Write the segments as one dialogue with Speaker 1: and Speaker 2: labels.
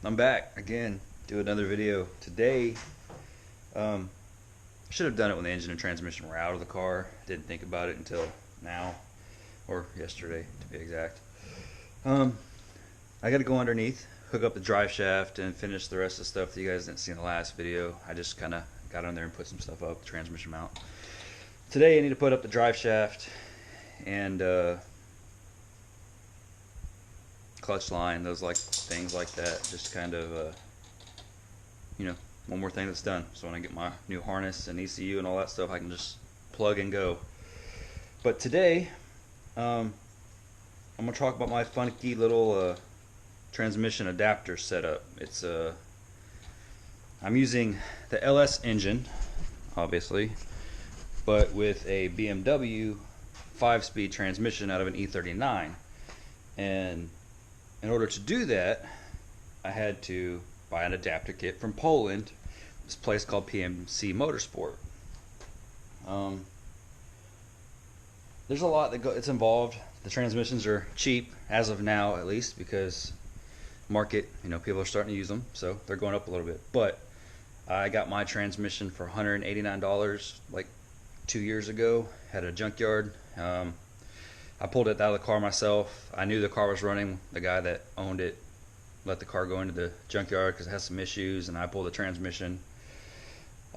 Speaker 1: I'm back again, do another video. Today, I should have done it when the engine and transmission were out of the car. Didn't think about it until now, or yesterday to be exact. I got to go underneath, hook up the drive shaft, and finish the rest of the stuff that you guys didn't see in the last video. I just kind of got on there and put some stuff up, the transmission mount. Today I need to put up the drive shaft and clutch line, those things like that. Just kind of one more thing that's done. So when I get my new harness and ECU and all that stuff, I can just plug and go. But today I'm gonna talk about my funky little transmission adapter setup. It's I'm using the LS engine, obviously, but with a BMW 5-speed transmission out of an E39. And in order to do that, I had to buy an adapter kit from Poland, this place called PMC Motorsport. There's a lot that's involved. The transmissions are cheap as of now, at least, because market, people are starting to use them, so they're going up a little bit. But I got my transmission for $189 like 2 years ago at a junkyard. I pulled it out of the car myself. I knew the car was running. The guy that owned it let the car go into the junkyard because it has some issues, and I pulled the transmission.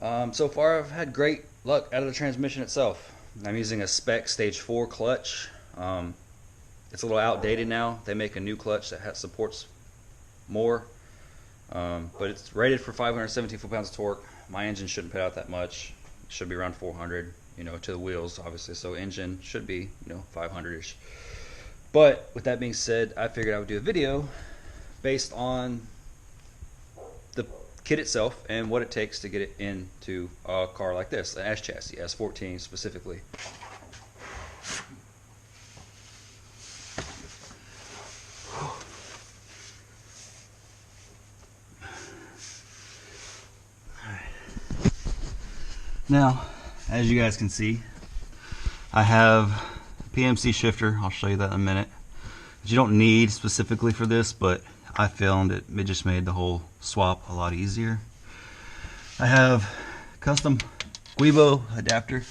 Speaker 1: So far I've had great luck out of the transmission itself. I'm using a spec stage 4 clutch. It's a little outdated now. They make a new clutch that supports more, but it's rated for 517 foot-pounds of torque. My engine shouldn't put out that much. It should be around 400, to the wheels, obviously. So engine should be, 500-ish. But with that being said, I figured I would do a video based on the kit itself and what it takes to get it into a car like this, an S chassis, S14 specifically. Now, as you guys can see, I have a PMC shifter. I'll show you that in a minute. Which you don't need specifically for this, but I found it just made the whole swap a lot easier. I have custom Guibo adapter.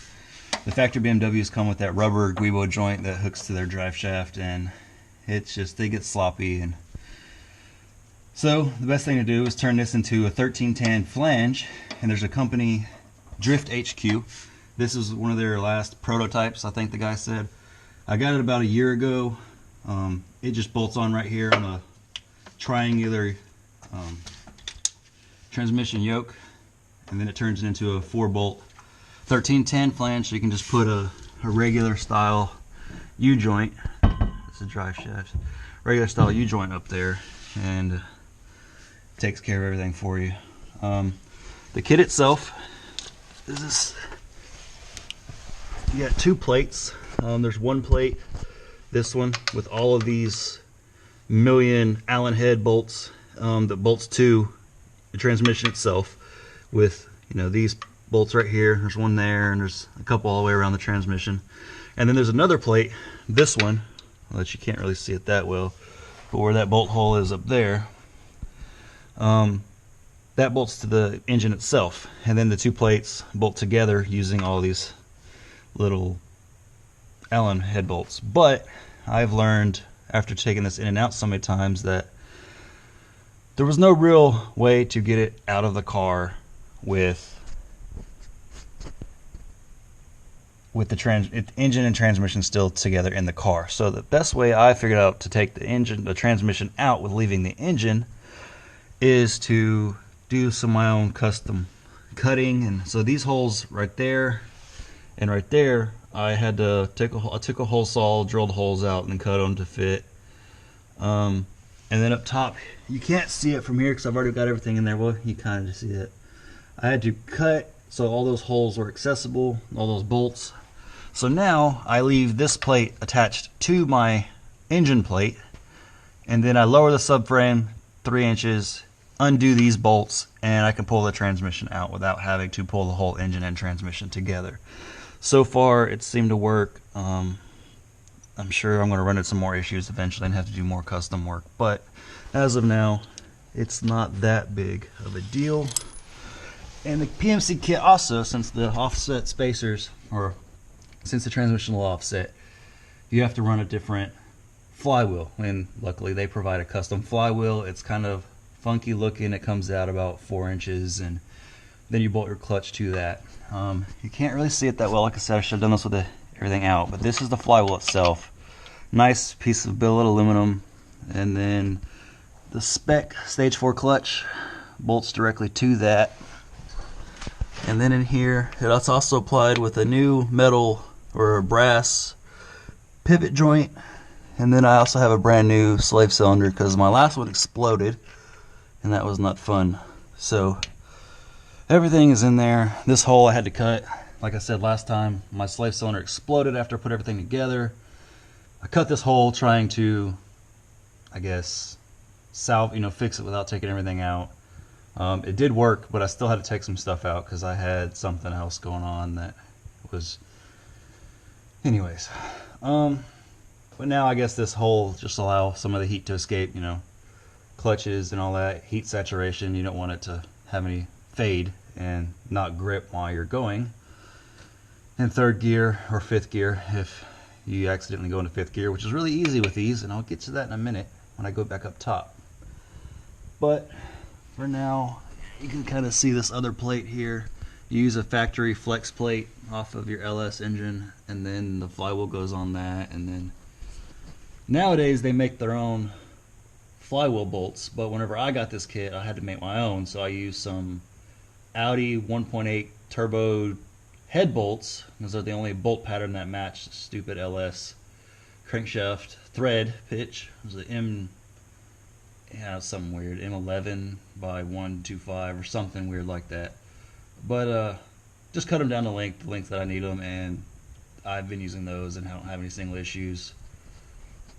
Speaker 1: The factory BMWs come with that rubber Guibo joint that hooks to their drive shaft, and it's just, they get sloppy. And so the best thing to do is turn this into a 1310 flange, and there's a company, Drift HQ. This is one of their last prototypes, I think the guy said. I got it about a year ago. It just bolts on right here on a triangular transmission yoke, and then it turns it into a 4-bolt 1310 flange, so you can just put a regular style U-joint. It's a drive shaft. Regular style U-joint up there, and takes care of everything for you. The kit itself is this. You got 2 plates. There's one plate, this one, with all of these million Allen head bolts that bolts to the transmission itself, with these bolts right here. There's one there, and there's a couple all the way around the transmission. And then there's another plate, this one, that you can't really see it that well, but where that bolt hole is up there, that bolts to the engine itself, and then the 2 plates bolt together using all these little Allen head bolts. But I've learned, after taking this in and out so many times, that there was no real way to get it out of the car with the engine and transmission still together in the car. So the best way I figured out to take the transmission out with leaving the engine is to do some of my own custom cutting. And so these holes right there and right there, I had to I took a hole saw, drilled holes out, and then cut them to fit. And then up top, you can't see it from here because I've already got everything in there. Well, you kind of just see it. I had to cut so all those holes were accessible, all those bolts. So now I leave this plate attached to my engine plate, and then I lower the subframe 3 inches, undo these bolts, and I can pull the transmission out without having to pull the whole engine and transmission together. So far it seemed to work. I'm sure I'm going to run into some more issues eventually and have to do more custom work, but as of now it's not that big of a deal. And the PMC kit also, since the offset spacers, or since the transmission will offset, you have to run a different flywheel, and luckily they provide a custom flywheel. It's kind of funky looking. It comes out about 4 inches, and then you bolt your clutch to that. You can't really see it that well. Like I said, I should have done this with everything out, but this is the flywheel itself. Nice piece of billet aluminum, and then the spec stage 4 clutch bolts directly to that. And then in here, it's also applied with a new metal or a brass pivot joint. And then I also have a brand new slave cylinder because my last one exploded, and that was not fun. So everything is in there. This hole I had to cut. Like I said last time, my slave cylinder exploded after I put everything together. I cut this hole trying to, I guess, fix it without taking everything out. It did work, but I still had to take some stuff out because I had something else going on that was, anyways. But now I guess this hole just allow some of the heat to escape, clutches and all that, heat saturation. You don't want it to have any fade and not grip while you're going in 3rd gear or 5th gear if you accidentally go into 5th gear, which is really easy with these, and I'll get to that in a minute when I go back up top. But for now, you can kind of see this other plate here. You use a factory flex plate off of your LS engine, and then the flywheel goes on that. And then nowadays they make their own flywheel bolts, but whenever I got this kit, I had to make my own. So I used some Audi 1.8 turbo head bolts. Those are the only bolt pattern that matched the stupid LS crankshaft thread pitch. It was an something weird, M11 by 125 or something weird like that. But just cut them down to the length that I need them, and I've been using those and I don't have any single issues.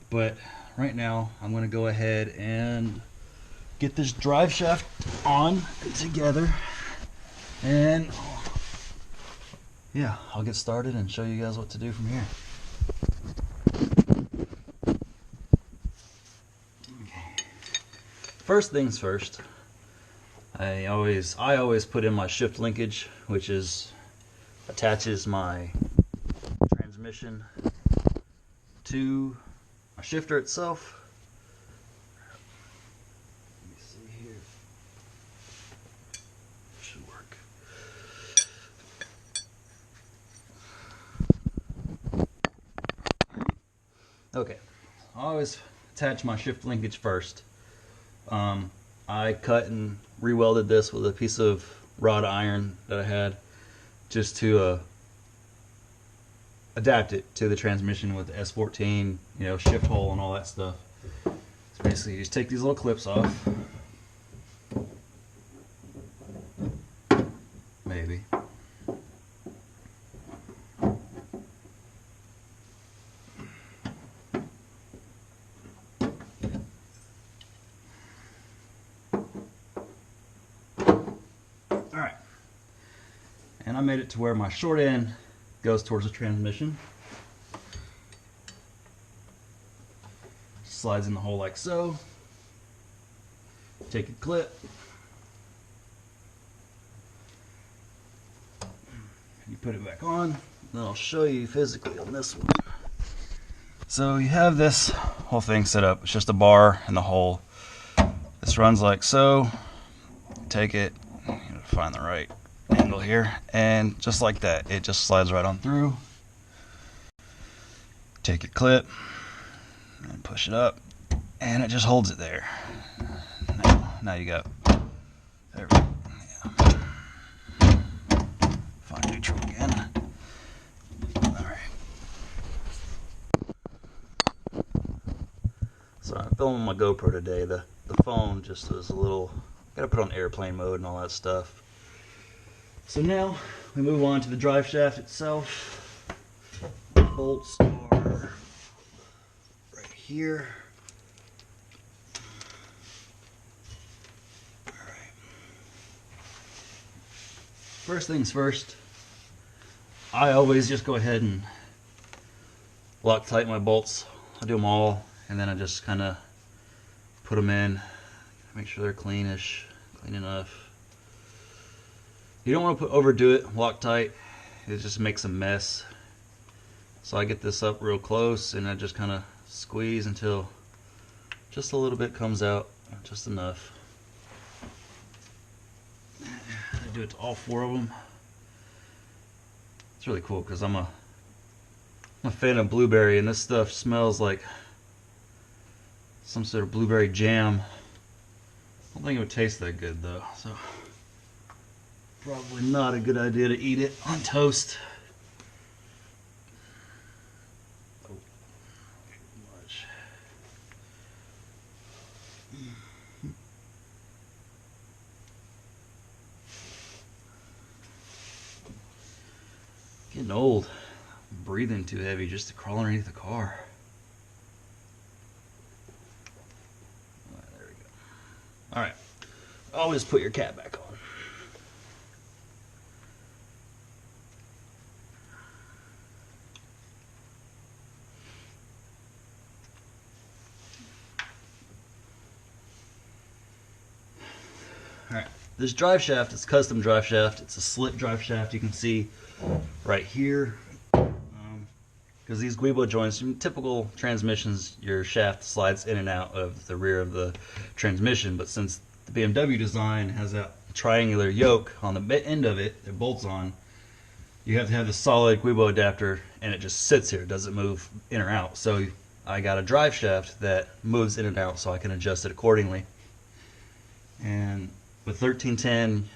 Speaker 1: But right now I'm going to go ahead and get this drive shaft on together, and yeah, I'll get started and show you guys what to do from here. First things first, I always put in my shift linkage, which attaches my transmission to my shifter itself. Let me see here. Should work. Okay, I always attach my shift linkage first. I cut and re-welded this with a piece of wrought iron that I had just to adapt it to the transmission with the S14, shift hole and all that stuff. So basically you just take these little clips off. Maybe. And I made it to where my short end goes towards the transmission. Slides in the hole like so. Take a clip. You put it back on. Then I'll show you physically on this one. So you have this whole thing set up. It's just a bar in the hole. This runs like so. Take it, find the right angle here, and just like that, it just slides right on through. Take your clip and push it up, and it just holds it there. Now you got, there we go. Yeah. Find neutral again. Alright. So I'm filming my GoPro today. The phone just was a little, gotta put on airplane mode and all that stuff. So now we move on to the drive shaft itself. The bolts are right here. All right. First things first, I always just go ahead and Loctite my bolts. I do them all, and then I just kind of put them in, Make sure they're clean enough. You don't want to overdo it, Loctite. It just makes a mess. So I get this up real close and I just kind of squeeze until just a little bit comes out, just enough. I do it to all 4 of them. It's really cool because I'm a fan of blueberry, and this stuff smells like some sort of blueberry jam. I don't think it would taste that good though, so probably not a good idea to eat it on toast. Oh, too much. Getting old. I'm breathing too heavy just to crawl underneath the car. There we go. Alright. Always put your cap back on. Alright. This drive shaft is custom drive shaft. It's a slit drive shaft. You can see right here. Because these guibo joints, in typical transmissions, your shaft slides in and out of the rear of the transmission. But since the BMW design has a triangular yoke on the end of it that bolts on, you have to have the solid guibo adapter, and it just sits here. It doesn't move in or out. So I got a drive shaft that moves in and out so I can adjust it accordingly. And with 1310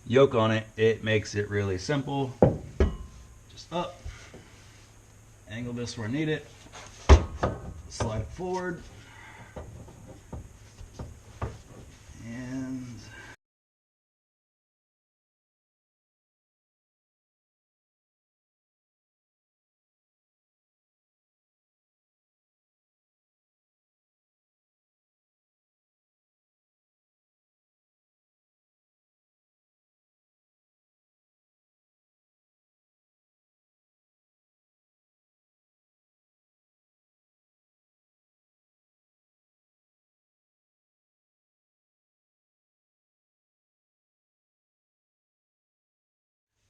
Speaker 1: yoke on it, it makes it really simple. Just up. Angle this where I need it, slide it forward, and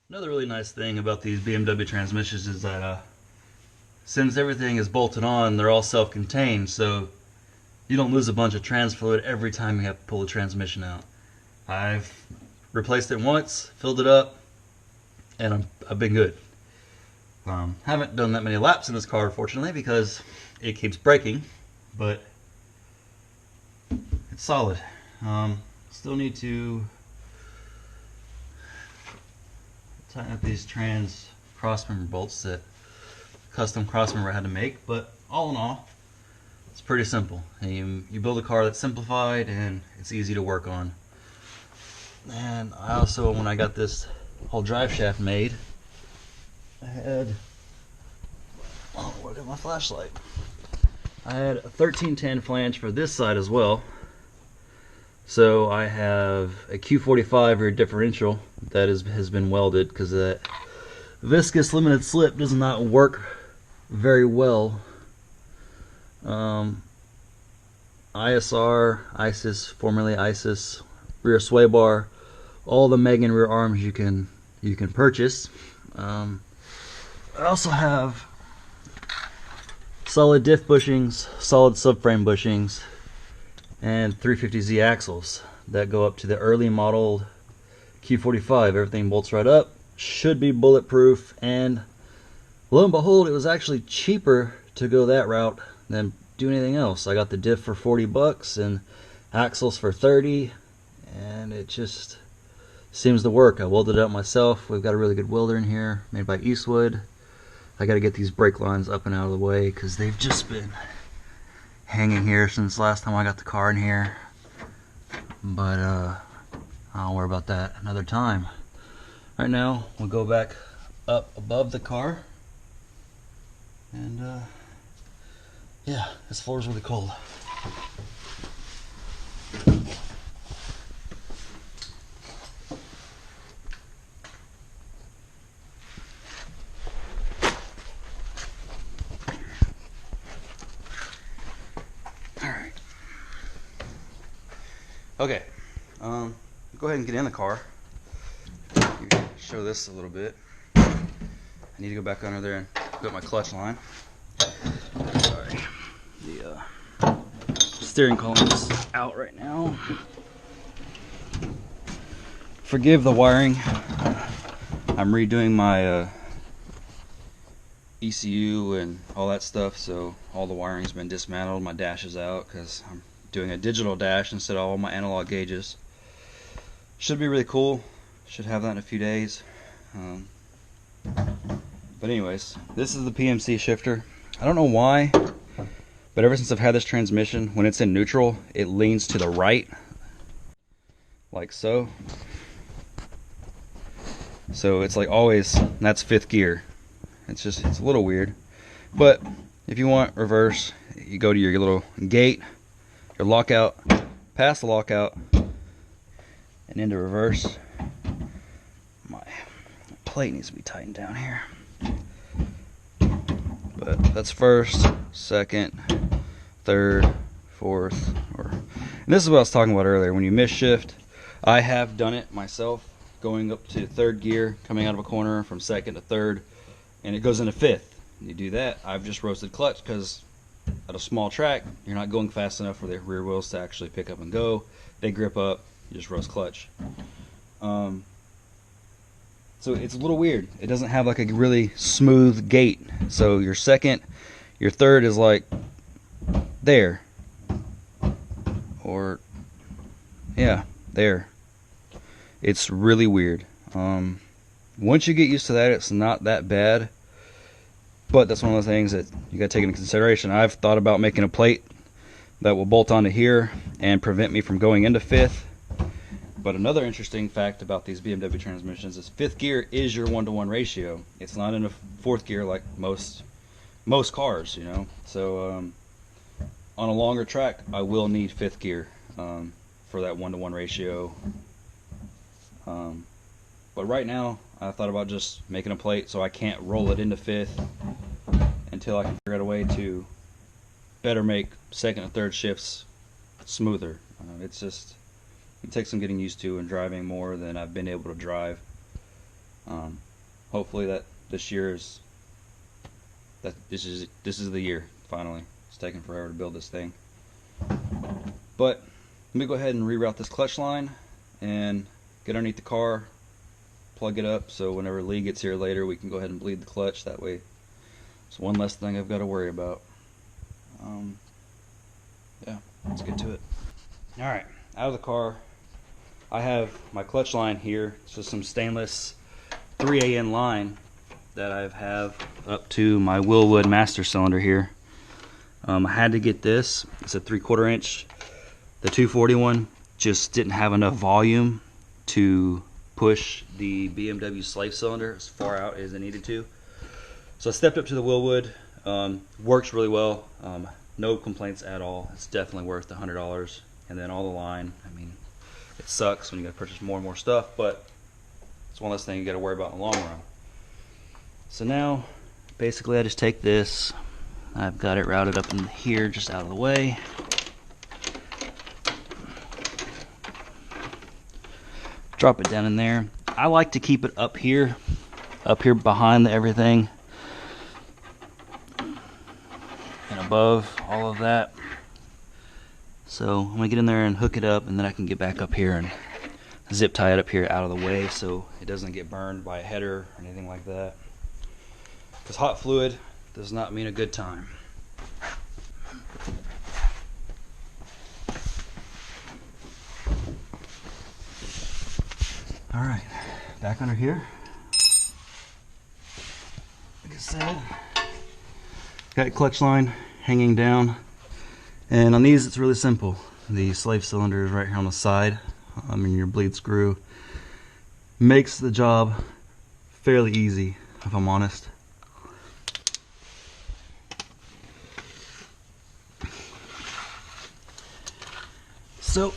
Speaker 1: another really nice thing about these BMW transmissions is that since everything is bolted on, they're all self-contained, so you don't lose a bunch of trans fluid every time you have to pull the transmission out. I've replaced it once, filled it up, and I've been good. Haven't done that many laps in this car, unfortunately, because it keeps breaking, but it's solid. Still need to tighten up these trans crossmember bolts that custom crossmember I had to make, but all in all, it's pretty simple. And you build a car that's simplified and it's easy to work on. And I also, when I got this whole drive shaft made, I had, oh, look at my flashlight. I had a 1310 flange for this side as well. So I have a Q45 rear differential that has been welded because that viscous limited slip does not work very well. ISR, ISIS, formerly ISIS, rear sway bar, all the Megan rear arms you can purchase. I also have solid diff bushings, solid subframe bushings, and 350Z axles that go up to the early modeled Q45. Everything bolts right up, should be bulletproof, and lo and behold, it was actually cheaper to go that route than do anything else. I got the diff for 40 bucks and axles for 30, and it just seems to work. I welded it up myself. We've got a really good welder in here, made by Eastwood. I got to get these brake lines up and out of the way because they've just been hanging here since last time I got the car in here. But I'll worry about that another time. Right now, we'll go back up above the car. And yeah, this floor is really cold. Okay, go ahead and get in the car. Show this a little bit. I need to go back under there and put my clutch line. Sorry, the steering column is out right now. Forgive the wiring. I'm redoing my ECU and all that stuff, so all the wiring's been dismantled. My dash is out because I'm doing a digital dash instead of all my analog gauges. Should be really cool. Should have that in a few days. But anyways, this is the PMC shifter. I don't know why, but ever since I've had this transmission, when it's in neutral, it leans to the right, like so. So it's like always, that's 5th gear. It's a little weird. But if you want reverse, you go to your little gate, your lockout, past the lockout, and into reverse. My plate needs to be tightened down here. But that's 1st, 2nd, 3rd, 4th, and this is what I was talking about earlier. When you miss shift, I have done it myself, going up to 3rd gear, coming out of a corner from 2nd to 3rd, and it goes into 5th. And you do that, I've just roasted clutch because at a small track, you're not going fast enough for the rear wheels to actually pick up and go. They grip up, you just roast clutch. So it's a little weird. It doesn't have like a really smooth gate. So your 2nd, your 3rd is like there. Or, yeah, there. It's really weird. Once you get used to that, it's not that bad. But that's one of the things that you got to take into consideration. I've thought about making a plate that will bolt onto here and prevent me from going into 5th. But another interesting fact about these BMW transmissions is 5th gear is your 1-to-1 ratio. It's not in a 4th gear like most cars, you know. So on a longer track, I will need 5th gear for that 1-to-1 ratio. But right now, I thought about just making a plate so I can't roll it into 5th until I can figure out a way to better make 2nd and 3rd shifts smoother. It takes some getting used to and driving more than I've been able to drive. Hopefully that this is the year, finally. It's taken forever to build this thing. But let me go ahead and reroute this clutch line and get underneath the car, plug it up, so whenever Lee gets here later we can go ahead and bleed the clutch. That way it's one less thing I've got to worry about. Yeah, let's get to it. Alright, out of the car. I have my clutch line here. It's just some stainless 3AN line that I have up to my Willwood master cylinder here. I had to get this. It's a 3/4 inch. The 241 just didn't have enough volume to push the BMW slave cylinder as far out as it needed to. So I stepped up to the Willwood. Works really well. No complaints at all. It's definitely worth the $100. And then all the line, I mean, it sucks when you gotta purchase more and more stuff, but it's one less thing you gotta worry about in the long run. So now, basically I just take this, I've got it routed up in here, just out of the way. Drop it down in there. I like to keep it up here behind everything and above all of that. So I'm gonna get in there and hook it up, and then I can get back up here and zip tie it up here out of the way so it doesn't get burned by a header or anything like that. Because hot fluid does not mean a good time. Alright, back under here. Like I said, got clutch line hanging down. And on these, it's really simple. The slave cylinder is right here on the side. Your bleed screw makes the job fairly easy, if I'm honest. So,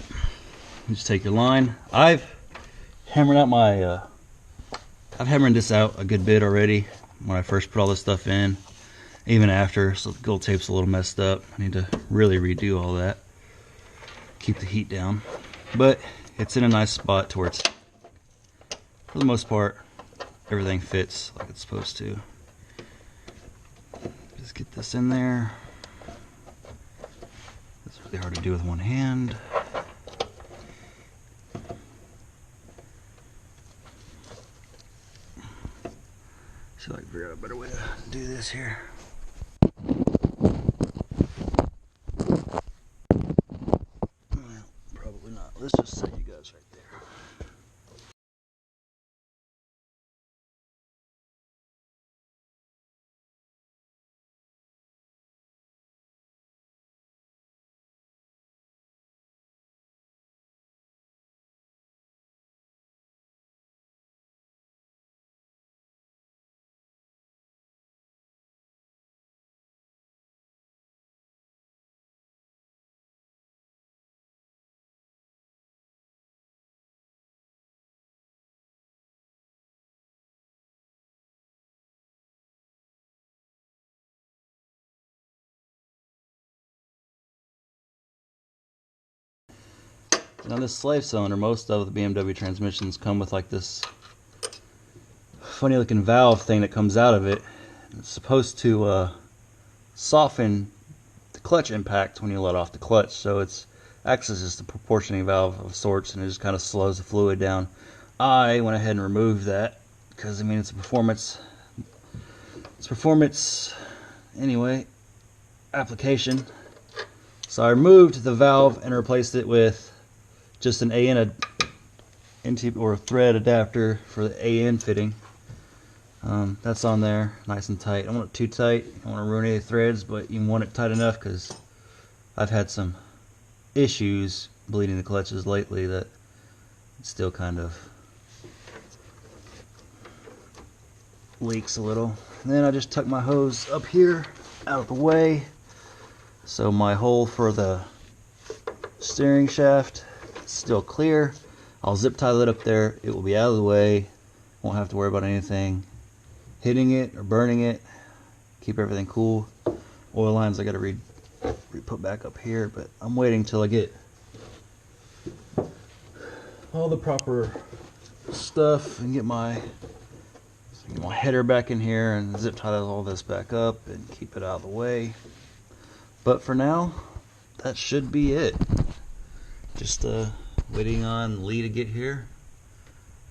Speaker 1: you just take your line. I've hammered this out a good bit already when I first put all this stuff in. Even after, so the gold tape's a little messed up. I need to really redo all that. Keep the heat down. but it's in a nice spot to where it's, for the most part, everything fits like it's supposed to. Just get this in there. It's really hard to do with one hand. See if I can figure out a better way to do this here. Well, probably not. Let's just set you guys right there. Now this slave cylinder, most of the BMW transmissions come with like this funny looking valve thing that comes out of it. It's supposed to soften the clutch impact when you let off the clutch, so it's acts as just a proportioning valve of sorts, and it just kind of slows the fluid down. I went ahead and removed that because I mean it's performance anyway application. So I removed the valve and replaced it with just an AN or a thread adapter for the AN fitting. That's on there, nice and tight. I don't want it too tight. I don't want to ruin any threads, but you want it tight enough because I've had some issues bleeding the clutches lately that it still kind of leaks a little. And then I just tuck my hose up here out of the way, so my hole for the steering shaft is still clear. I'll zip tie that up there. It will be out of the way. Won't have to worry about anything hitting it or burning it. Keep everything cool. Oil lines I got to put back up here, but I'm waiting till I get all the proper stuff and get my header back in here and zip tie all this back up and keep it out of the way. But for now, that should be it. Just waiting on Lee to get here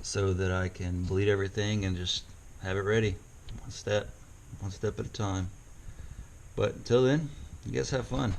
Speaker 1: so that I can bleed everything and just have it ready. One step at a time. But until then, you guys have fun.